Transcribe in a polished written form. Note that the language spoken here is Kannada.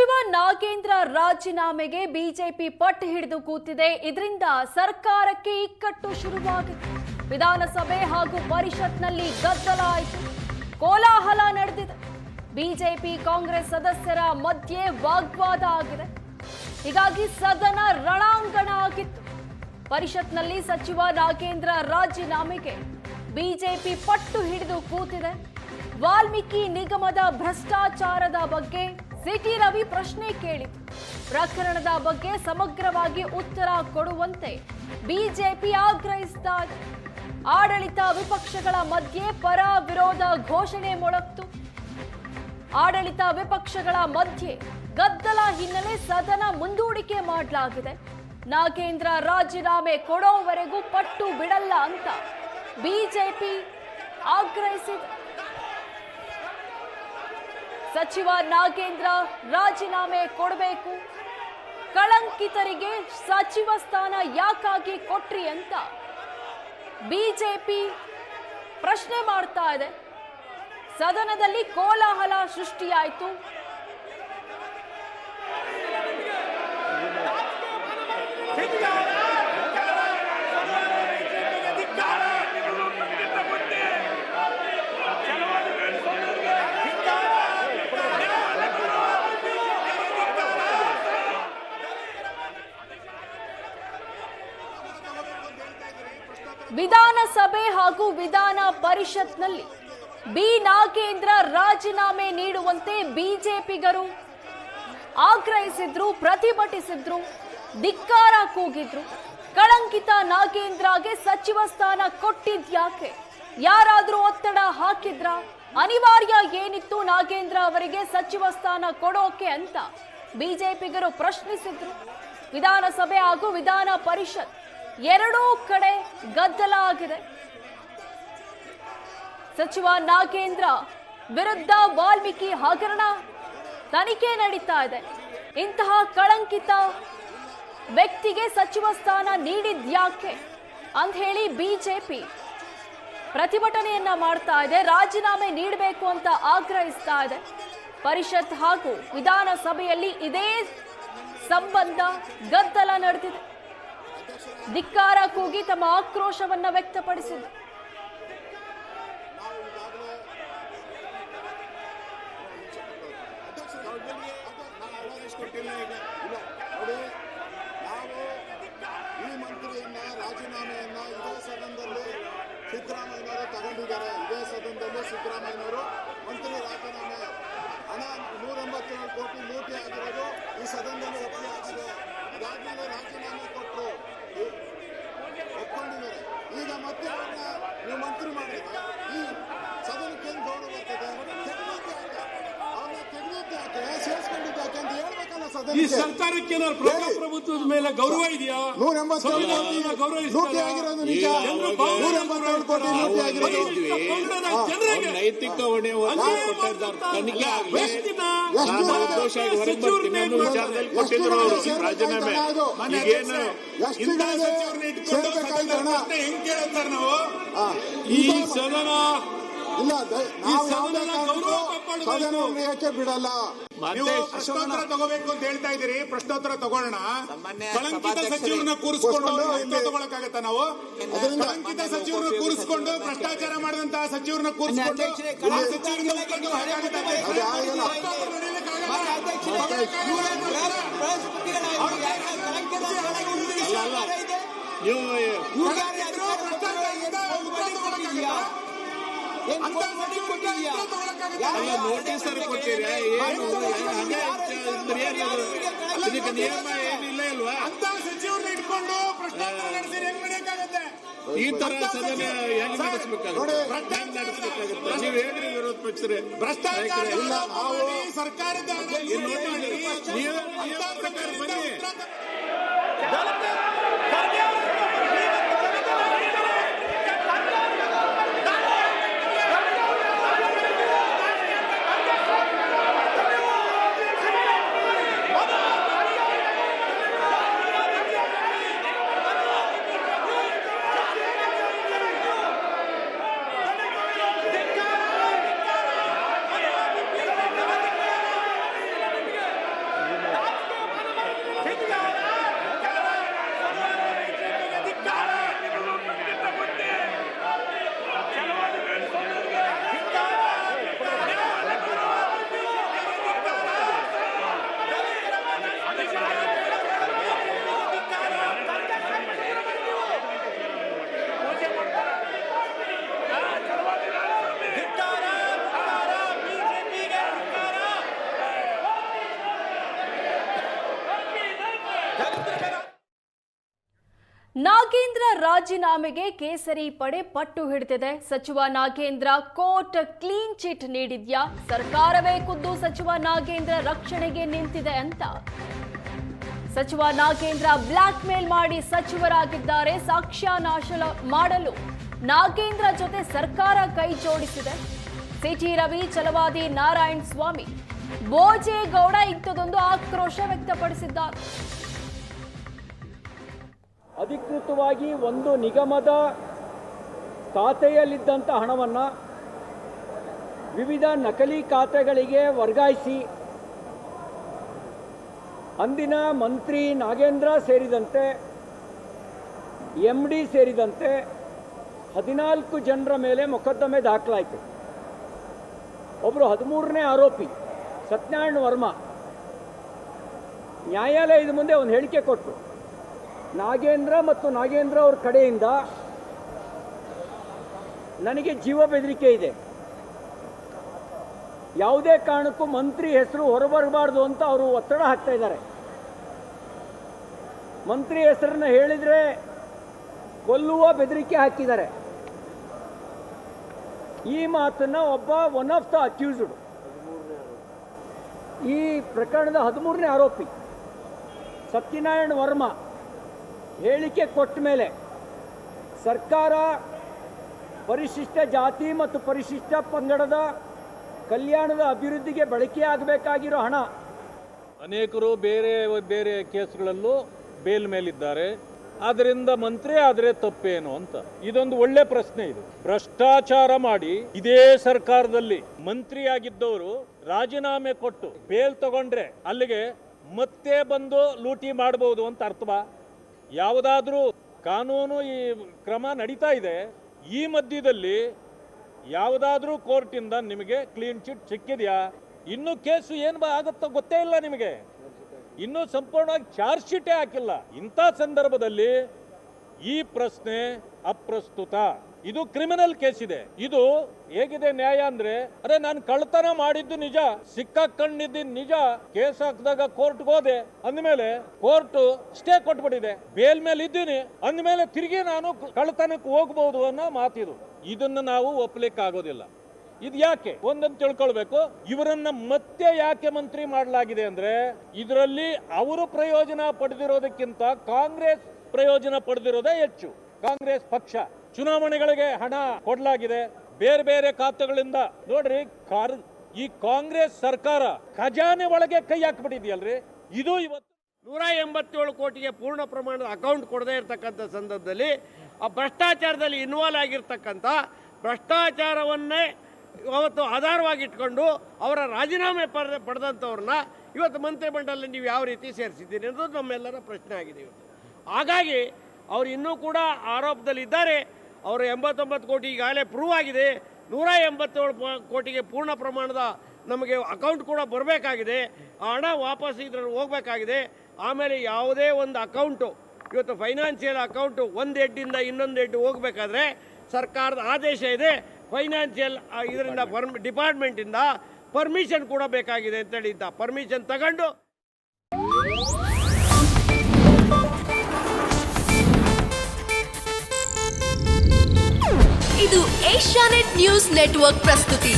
ಸಚಿವ ನಾಗೇಂದ್ರ ರಾಜೀನಾಮೆಗೆ ಬಿಜೆಪಿ ಪಟ್ಟು ಹಿಡಿದು ಕೂತಿದೆ. ಇದರಿಂದ ಸರ್ಕಾರಕ್ಕೆ ಇಕ್ಕಟ್ಟು ಶುರುವಾಗಿದೆ. ವಿಧಾನಸಭೆ ಹಾಗೂ ಪರಿಷತ್ನಲ್ಲಿ ಗದ್ದಲ ಆಯಿತು, ಕೋಲಾಹಲ ನಡೆದಿದೆ. ಬಿಜೆಪಿ ಕಾಂಗ್ರೆಸ್ ಸದಸ್ಯರ ಮಧ್ಯೆ ವಾಗ್ವಾದ ಆಗಿದೆ. ಹೀಗಾಗಿ ಸದನ ರಣಾಂಗಣ ಆಗಿತ್ತು. ಪರಿಷತ್ನಲ್ಲಿ ಸಚಿವ ನಾಗೇಂದ್ರ ರಾಜೀನಾಮೆಗೆ ಬಿಜೆಪಿ ಪಟ್ಟು ಹಿಡಿದು ಕೂತಿದೆ. ವಾಲ್ಮೀಕಿ ನಿಗಮದ ಭ್ರಷ್ಟಾಚಾರದ ಬಗ್ಗೆ ಸಿಟಿ ರವಿ ಪ್ರಶ್ನೆ ಕೇಳಿತು. ಪ್ರಕರಣದ ಬಗ್ಗೆ ಸಮಗ್ರವಾಗಿ ಉತ್ತರ ಕೊಡುವಂತೆ ಬಿಜೆಪಿ ಆಗ್ರಹಿಸಿದ ಆಡಳಿತ ವಿಪಕ್ಷಗಳ ಮಧ್ಯೆ ಪರ ವಿರೋಧ ಘೋಷಣೆ ಮೊಳಗಿತು. ಆಡಳಿತ ವಿಪಕ್ಷಗಳ ಮಧ್ಯೆ ಗದ್ದಲ ಹಿನ್ನೆಲೆ ಸದನ ಮುಂದೂಡಿಕೆ ಮಾಡಲಾಗಿದೆ. ನಾಗೇಂದ್ರ ರಾಜೀನಾಮೆ ಕೊಡೋವರೆಗೂ ಪಟ್ಟು ಬಿಡಲ್ಲ ಅಂತ ಬಿಜೆಪಿ ಆಗ್ರಹಿಸಿದೆ. ಸಚಿವ ನಾಗೇಂದ್ರ ರಾಜೀನಾಮೆ ಕೊಡಬೇಕು, ಕಳಂಕಿತರಿಗೆ ಸಚಿವ ಸ್ಥಾನ ಯಾಕಾಗಿ ಕೊಟ್ರಿ ಅಂತ ಬಿಜೆಪಿ ಪ್ರಶ್ನೆ ಮಾಡ್ತಾ ಇದೆ. ಸದನದಲ್ಲಿ ಕೋಲಾಹಲ ಸೃಷ್ಟಿಯಾಯಿತು. ವಿಧಾನಸಭೆ ಹಾಗೂ ವಿಧಾನ ಪರಿಷತ್ನಲ್ಲಿ ಬಿ ನಾಗೇಂದ್ರ ರಾಜೀನಾಮೆ ನೀಡುವಂತೆ ಬಿಜೆಪಿಗರು ಆಗ್ರಹಿಸಿದ್ರು, ಪ್ರತಿಭಟಿಸಿದ್ರು, ಧಿಕ್ಕಾರ ಕೂಗಿದ್ರು. ಕಳಂಕಿತ ನಾಗೇಂದ್ರಗೆ ಸಚಿವ ಸ್ಥಾನ ಕೊಟ್ಟಿದ್ಯಾಕೆ? ಯಾರಾದ್ರೂ ಒತ್ತಡ ಹಾಕಿದ್ರ? ಅನಿವಾರ್ಯ ಏನಿತ್ತು ನಾಗೇಂದ್ರ ಅವರಿಗೆ ಸಚಿವ ಸ್ಥಾನ ಕೊಡೋಕೆ ಅಂತ ಬಿಜೆಪಿಗರು ಪ್ರಶ್ನಿಸಿದ್ರು. ವಿಧಾನಸಭೆ ಹಾಗೂ ವಿಧಾನ ಪರಿಷತ್ ಎರಡೂ ಕಡೆ ಗದ್ದಲ ಆಗಿದೆ. ಸಚಿವ ನಾಗೇಂದ್ರ ವಿರುದ್ಧ ವಾಲ್ಮೀಕಿ ಹಗರಣ ತನಿಖೆ ನಡೀತಾ ಇದೆ. ಇಂತಹ ಕಳಂಕಿತ ವ್ಯಕ್ತಿಗೆ ಸಚಿವ ಸ್ಥಾನ ನೀಡಿದ್ಯಾಕೆ ಅಂತ ಹೇಳಿ ಬಿಜೆಪಿ ಪ್ರತಿಭಟನೆಯನ್ನ ಮಾಡ್ತಾ ಇದೆ. ರಾಜೀನಾಮೆ ನೀಡಬೇಕು ಅಂತ ಆಗ್ರಹಿಸ್ತಾ ಇದೆ. ಪರಿಷತ್ ಹಾಗೂ ವಿಧಾನಸಭೆಯಲ್ಲಿ ಇದೇ ಸಂಬಂಧ ಗದ್ದಲ ನಡೆದಿದೆ. ಧಿಕ್ಕಾರ ಕೂಗಿ ತಮ್ಮ ಆಕ್ರೋಶವನ್ನ ವ್ಯಕ್ತಪಡಿಸಿದರು. ಈ ಮಂತ್ರಿಯನ್ನ ರಾಜೀನಾಮೆಯನ್ನ ಇದೇ ಸದನದಲ್ಲಿ ಸಿದ್ದರಾಮಯ್ಯನವರು ತಗೊಂಡಿದ್ದಾರೆ. ಇದೇ ಸದನದಲ್ಲಿ ಸಿದ್ದರಾಮಯ್ಯನವರು ಮಂತ್ರಿ ರಾಜೀನಾಮೆ ಹಣ 187 ಕೋಟಿ ಲೂಟಿ ಆಗಿರೋದು ಈ ಸದನದಲ್ಲಿ ಒಪ್ಪಿಗೆ ಆಗಿದೆ. ಅದಾದ್ಮೇಲೆ ರಾಜೀನಾಮೆ ಕೊಟ್ಟರು, ಒಪ್ಕೊಂಡಿದ್ದಾರೆ. ಈಗ ಮತ್ತೆ ಅವ್ರನ್ನ ನೀವು ಮಂತ್ರಿ ಮಾಡಿದ್ರೆ ಈ ಸದನಕ್ಕೆ ಏನು ಗೌರವ ಬರ್ತದೆ? ಅವ್ರನ್ನ ತೆಗೆದಿದ್ದಾಕೆ, ಸೇರಿಸ್ಕೊಂಡಿದ್ದಾಕೆ ಅಂತ ಹೇಳ್ಬೇಕಲ್ಲ ಸದನ. ಈ ಸರ್ಕಾರಕ್ಕೆ ಪ್ರಜಾಪ್ರಭುತ್ವದ ಮೇಲೆ ಗೌರವ ಇದೆಯಾ? 187 ಕೋಟಿ ಲೂಟಿ ಆಗಿರೋದು ನಿಜ. 187 ಕೋಟಿ ಲೂಟಿ ಆಗಿರೋದು ನೈತಿಕ ಹೊಣೆ ತನಿಖೆ ಆಗಲಿ. ವಿಚಾರದಲ್ಲಿ ಕೊಟ್ಟಿದ್ರು ರಾಜೀನಾಮೆ. ಈಗೇನು ಹೆಂಗ್ ಕೇಳ್ತಾರ ನಾವು? ಈ ಸದನ ಇಲ್ಲ, ಸದನಕ್ಕೆ ಬಿಡಲ್ಲ. ನೀವು ಪ್ರಶ್ನೋತ್ತರ ತಗೋಬೇಕು ಅಂತ ಹೇಳ್ತಾ ಇದ್ದೀರಿ. ಪ್ರಶ್ನೋತ್ತರ ತಗೊಳ್ಳೋಣ. ಕಳಂಕಿತ ಸಚಿವರನ್ನ ಕೂರಿಸ್ಕೊಂಡು ತಗೊಳಕಾಗತ್ತ? ನಾವು ಕಳಂಕಿತ ಸಚಿವರನ್ನ ಕೂರಿಸ್ಕೊಂಡು ಭ್ರಷ್ಟಾಚಾರ ಮಾಡಿದಂತಹ ಸಚಿವರನ್ನ ಕೂರಿಸ್ಕೊಂಡು ನೋಟಿಸ್ ಕೊಡ್ತೀರಿ? ಏನು ಇದಕ್ಕೆ ನಿಯಮ ಏನಿಲ್ಲ ಇಲ್ವಾ? ಅಂತ ಸಚಿವರನ್ನ ಇಟ್ಕೊಂಡು ಭ್ರಷ್ಟಾಚಾರ ನಡೆಸಿದ್ರೆ ಹೆಂಗ್ ನಡೆಯಕ್ಕಾಗತ್ತೆ? ಈ ತರ ಸದನ ಹೆಂಗ್ ನಡೆಸಬೇಕಾಗುತ್ತೆ? ನೀವು ಹೇಳ್ರಿ ವಿರೋಧ ಪಕ್ಷರೇ, ಭ್ರಷ್ಟಾಚಾರ ಸರ್ಕಾರದ ಬನ್ನಿ. ನಾಗೇಂದ್ರ ರಾಜೀನಾಮೆಗೆ ಕೇಸರಿ ಪಡೆ ಪಟ್ಟು ಹಿಡಿದಿದೆ. ಸಚಿವ ನಾಗೇಂದ್ರ ಕೋರ್ಟ್ ಕ್ಲೀನ್ ಚಿಟ್ ನೀಡಿದ್ಯಾ? ಸರ್ಕಾರವೇ ಖುದ್ದು ಸಚಿವ ನಾಗೇಂದ್ರ ರಕ್ಷಣೆಗೆ ನಿಂತಿದೆ ಅಂತ ಸಚಿವ ನಾಗೇಂದ್ರ ಬ್ಲಾಕ್ ಮೇಲ್ ಮಾಡಿ ಸಚಿವರಾಗಿದ್ದಾರೆ. ಸಾಕ್ಷ್ಯ ನಾಶ ಮಾಡಲು ನಾಗೇಂದ್ರ ಜೊತೆ ಸರ್ಕಾರ ಕೈ ಜೋಡಿಸಿದೆ. ಸಿಟಿ ರವಿ, ಛಲವಾದಿ ನಾರಾಯಣ ಸ್ವಾಮಿ, ಬೋಜೇಗೌಡ ಇಂಥದೊಂದು ಆಕ್ರೋಶ ವ್ಯಕ್ತಪಡಿಸಿದ್ದಾರೆ. ಅಧಿಕೃತವಾಗಿ ಒಂದು ನಿಗಮದ ಖಾತೆಯಲ್ಲಿದ್ದಂಥ ಹಣವನ್ನು ವಿವಿಧ ನಕಲಿ ಖಾತೆಗಳಿಗೆ ವರ್ಗಾಯಿಸಿ ಅಂದಿನ ಮಂತ್ರಿ ನಾಗೇಂದ್ರ ಸೇರಿದಂತೆ MD ಸೇರಿದಂತೆ 14 ಜನರ ಮೇಲೆ ಮೊಕದ್ದಮೆ ದಾಖಲಾಯಿತು. ಒಬ್ಬರು 13ನೇ ಆರೋಪಿ ಸತ್ಯನಾರಾಯಣ ವರ್ಮಾ ನ್ಯಾಯಾಲಯದ ಮುಂದೆ ಒಂದು ಹೇಳಿಕೆ ಕೊಟ್ಟರು. ನಾಗೇಂದ್ರ ಮತ್ತು ನಾಗೇಂದ್ರ ಅವ್ರ ಕಡೆಯಿಂದ ನನಗೆ ಜೀವ ಬೆದರಿಕೆ ಇದೆ, ಯಾವುದೇ ಕಾರಣಕ್ಕೂ ಮಂತ್ರಿ ಹೆಸರು ಹೊರಬರಬಾರ್ದು ಅಂತ ಅವರು ಒತ್ತಡ ಹಾಕ್ತಾ ಇದ್ದಾರೆ. ಮಂತ್ರಿ ಹೆಸರನ್ನ ಹೇಳಿದರೆ ಕೊಲ್ಲುವ ಬೆದರಿಕೆ ಹಾಕಿದ್ದಾರೆ. ಈ ಮಾತನ್ನ ಒನ್ ಆಫ್ ದ ಅಕ್ಯೂಸ್ಡ್, ಈ ಪ್ರಕರಣದ 13ನೇ ಆರೋಪಿ ಸತ್ಯನಾರಾಯಣ ವರ್ಮಾ ಹೇಳಿಕೆ ಕೊಟ್ಟ ಮೇಲೆ ಸರ್ಕಾರ ಪರಿಶಿಷ್ಟ ಜಾತಿ ಮತ್ತು ಪರಿಶಿಷ್ಟ ಪಂಗಡದ ಕಲ್ಯಾಣದ ಅಭಿವೃದ್ಧಿಗೆ ಬಳಕೆಯಾಗಬೇಕಾಗಿರೋ ಹಣ, ಅನೇಕರು ಬೇರೆ ಬೇರೆ ಕೇಸ್ಗಳಲ್ಲೂ ಬೇಲ್ ಮೇಲಿದ್ದಾರೆ. ಆದ್ದರಿಂದ ಮಂತ್ರಿ ಆದರೆ ತಪ್ಪೇನು ಅಂತ ಇದೊಂದು ಒಳ್ಳೆ ಪ್ರಶ್ನೆ. ಇದು ಭ್ರಷ್ಟಾಚಾರ ಮಾಡಿ ಇದೇ ಸರ್ಕಾರದಲ್ಲಿ ಮಂತ್ರಿಯಾಗಿದ್ದವರು ರಾಜೀನಾಮೆ ಕೊಟ್ಟು ಬೇಲ್ ತಗೊಂಡ್ರೆ ಅಲ್ಲಿಗೆ ಮತ್ತೆ ಬಂದು ಲೂಟಿ ಮಾಡಬಹುದು ಅಂತ ಅರ್ಥವಾ? ಯಾವುದಾದ್ರೂ ಕಾನೂನು ಈ ಕ್ರಮ ನಡೀತಾ ಇದೆ. ಈ ಮಧ್ಯದಲ್ಲಿ ಯಾವುದಾದ್ರೂ ಕೋರ್ಟಿಂದ ನಿಮಗೆ ಕ್ಲೀನ್ ಚಿಟ್ ಸಿಕ್ಕಿದೆಯಾ? ಇನ್ನೂ ಕೇಸು ಏನು ಆಗುತ್ತೋ ಗೊತ್ತೇ ಇಲ್ಲ ನಿಮಗೆ. ಇನ್ನೂ ಸಂಪೂರ್ಣವಾಗಿ ಚಾರ್ಜ್ ಶೀಟೇ ಹಾಕಿಲ್ಲ. ಇಂಥ ಸಂದರ್ಭದಲ್ಲಿ ಈ ಪ್ರಶ್ನೆ ಅಪ್ರಸ್ತುತ. ಇದು ಕ್ರಿಮಿನಲ್ ಕೇಸ್ ಇದೆ. ಇದು ಹೇಗಿದೆ ನ್ಯಾಯ ಅಂದ್ರೆ, ಅರೆ ನಾನು ಕಳ್ಳತನ ಮಾಡಿದ್ದು ನಿಜ, ಸಿಕ್ಕಾಕೊಂಡಿದ್ದು ನಿಜ, ಕೇಸ್ ಹಾಕಿದಾಗ ಕೋರ್ಟ್ಗೆ ಹೋದೆ ಅಂದಮೇಲೆ ಕೋರ್ಟ್ ಸ್ಟೇ ಕೊಟ್ಬಿಟ್ಟಿದೆ, ಬೇಲ್ ಮೇಲೆ ಇದ್ದೀನಿ ಅಂದಮೇಲೆ ತಿರುಗಿ ನಾನು ಕಳ್ಳತನಕ್ಕೆ ಹೋಗ್ಬಹುದು ಅನ್ನೋ ಮಾತಿದು. ಇದನ್ನು ನಾವು ಒಪ್ಪಲಿಕ್ಕೆ ಆಗೋದಿಲ್ಲ. ಇದು ಯಾಕೆ ಒಂದನ್ನು ತಿಳ್ಕೊಳ್ಬೇಕು. ಇವರನ್ನ ಮತ್ತೆ ಯಾಕೆ ಮಂತ್ರಿ ಮಾಡಲಾಗಿದೆ ಅಂದ್ರೆ, ಇದರಲ್ಲಿ ಅವರು ಪ್ರಯೋಜನ ಪಡೆದಿರೋದಕ್ಕಿಂತ ಕಾಂಗ್ರೆಸ್ ಪ್ರಯೋಜನ ಪಡೆದಿರೋದೇ ಹೆಚ್ಚು. ಕಾಂಗ್ರೆಸ್ ಪಕ್ಷ ಚುನಾವಣೆಗಳಿಗೆ ಹಣ ಕೊಡಲಾಗಿದೆ ಬೇರೆ ಬೇರೆ ಖಾತೆಗಳಿಂದ. ನೋಡ್ರಿ, ಈ ಕಾಂಗ್ರೆಸ್ ಸರ್ಕಾರ ಖಜಾನೆ ಒಳಗೆ ಕೈ ಹಾಕ್ಬಿಟ್ಟಿದ್ಯಲ್ರಿ. ಇದು ಇವತ್ತು 187 ಕೋಟಿಗೆ ಪೂರ್ಣ ಪ್ರಮಾಣದ ಅಕೌಂಟ್ ಕೊಡದೇ ಇರತಕ್ಕಂಥ ಸಂದರ್ಭದಲ್ಲಿ ಆ ಭ್ರಷ್ಟಾಚಾರದಲ್ಲಿ ಇನ್ವಾಲ್ವ್ ಆಗಿರ್ತಕ್ಕಂಥ ಭ್ರಷ್ಟಾಚಾರವನ್ನೇ ಅವತ್ತು ಆಧಾರವಾಗಿಟ್ಕೊಂಡು ಅವರ ರಾಜೀನಾಮೆ ಪಡೆದಂಥವ್ರನ್ನ ಇವತ್ತು ಮಂತ್ರಿಮಂಡಲದಲ್ಲಿ ನೀವು ಯಾವ ರೀತಿ ಸೇರಿಸಿದ್ದೀರಿ ಅನ್ನೋದು ನಮ್ಮೆಲ್ಲರ ಪ್ರಶ್ನೆ ಆಗಿದೆ ಇವತ್ತು. ಹಾಗಾಗಿ ಅವರು ಇನ್ನೂ ಕೂಡ ಆರೋಪದಲ್ಲಿದ್ದಾರೆ. ಅವರು 89 ಕೋಟಿ ಈಗಾಗಲೇ ಪ್ರೂವ್ ಆಗಿದೆ. 187 ಕೋಟಿಗೆ ಪೂರ್ಣ ಪ್ರಮಾಣದ ನಮಗೆ ಅಕೌಂಟ್ ಕೂಡ ಬರಬೇಕಾಗಿದೆ. ಆ ಹಣ ವಾಪಸ್ ಇದ್ರಲ್ಲಿ ಹೋಗಬೇಕಾಗಿದೆ. ಆಮೇಲೆ ಯಾವುದೇ ಒಂದು ಅಕೌಂಟು ಇವತ್ತು ಫೈನಾನ್ಷಿಯಲ್ ಅಕೌಂಟು ಒಂದು ಹೆಡ್ಡಿಂದ ಇನ್ನೊಂದು ಹೆಡ್ ಹೋಗಬೇಕಾದ್ರೆ ಸರ್ಕಾರದ ಆದೇಶ ಇದೆ. ಫೈನಾನ್ಷಿಯಲ್ ಇದರಿಂದ ಡಿಪಾರ್ಟ್ಮೆಂಟಿಂದ ಪರ್ಮಿಷನ್ ಕೂಡ ಬೇಕಾಗಿದೆ ಅಂತೇಳಿ ಪರ್ಮಿಷನ್ ತಗೊಂಡು ಇದು ಏಷ್ಯಾನೆಟ್ ನ್ಯೂಸ್ ನೆಟ್ವರ್ಕ್ ಪ್ರಸ್ತುತಿ.